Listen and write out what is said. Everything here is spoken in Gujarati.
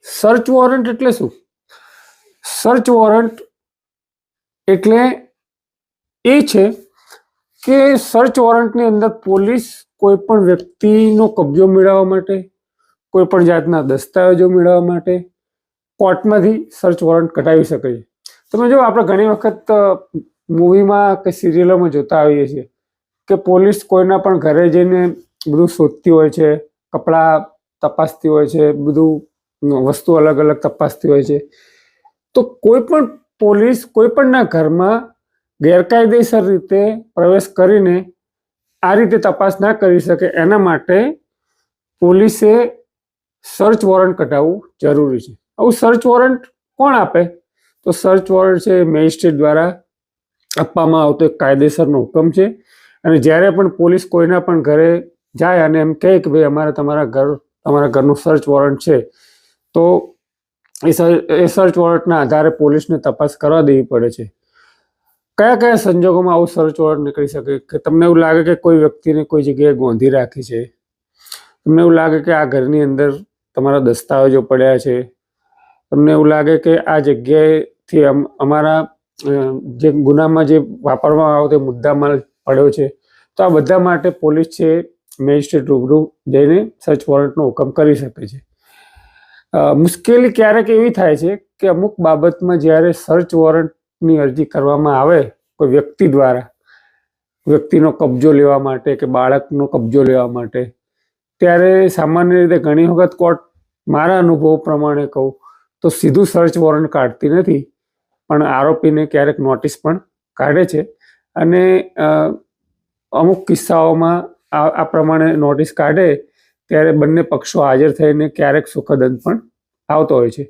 સર્ચ વોરંટ એટલે શું? સર્ચ વોરંટ એટલે એ છે કે સર્ચ વોરંટની અંદર પોલીસ કોઈ પણ વ્યક્તિનો કબજો મેળવવા માટે, કોઈ પણ જાતના દસ્તાવેજો મેળવવા માટે કોર્ટમાંથી સર્ચ વોરંટ કઢાવી શકે છે. તમે જો આપણે ઘણી વખત મૂવીમાં કે સિરિયલોમાં જોતા આવીએ છીએ કે પોલીસ કોઈના પણ ઘરે જઈને બધું શોધતી હોય છે, કપડાં તપાસતી હોય છે, બધું વસ્તુ અલગ અલગ તપાસતી હોય છે. તો કોઈ પણ પોલીસ કોઈ પણના ઘરમાં ગેરકાયદેસર રીતે પ્રવેશ કરીને આ રીતે તપાસ ના કરી શકે, એના માટે પોલીસે સર્ચ વોરંટ કઢાવવું જરૂરી છે. આવું સર્ચ વોરંટ કોણ આપે? તો સર્ચ વોરંટ છે મેજિસ્ટ્રેટ દ્વારા આપવામાં આવતો એક કાયદેસરનો હુકમ છે. અને જ્યારે પણ પોલીસ કોઈના પણ ઘરે જાય અને એમ કહે કે ભાઈ અમારે તમારા ઘરનું સર્ચ વોરંટ છે, તો એ સર્ચ વોરંટના આધારે પોલીસને તપાસ કરવા દેવી પડે છે. કયા કયા સંજોગોમાં આવું સર્ચ વોરંટ નીકળી શકે? કે તમને એવું લાગે કે કોઈ વ્યક્તિને કોઈ જગ્યાએ ગોંધી રાખી છે, તમને એવું લાગે કે આ ઘરની અંદર તમારા દસ્તાવેજો પડ્યા છે, તમને એવું લાગે કે આ જગ્યાએથી અમારા જે ગુનામાં જે વાપરવામાં આવતો મુદ્દામાલ પડ્યો છે, તો આ બધા માટે પોલીસ છે મેજિસ્ટ્રેટ રૂબરૂ જઈને સર્ચ વોરંટનો હુકમ કરી શકે છે. મુશ્કેલી ક્યારેક એવી થાય છે કે અમુક બાબતમાં જ્યારે સર્ચ વોરંટની અરજી કરવામાં આવે કોઈ વ્યક્તિ દ્વારા, વ્યક્તિનો કબજો લેવા માટે કે બાળકનો કબજો લેવા માટે, ત્યારે સામાન્ય રીતે ઘણી વખત કોર્ટ, મારા અનુભવ પ્રમાણે કહું તો સીધું સર્ચ વોરંટ કાઢતી નથી, પણ આરોપીને ક્યારેક નોટિસ પણ કાઢે છે. અને અમુક કિસ્સાઓમાં આ પ્રમાણે નોટિસ કાઢે ત્યારે બંને પક્ષો હાજર થઈને ક્યારેક સુખદ અંત પણ આવતો હોય છે.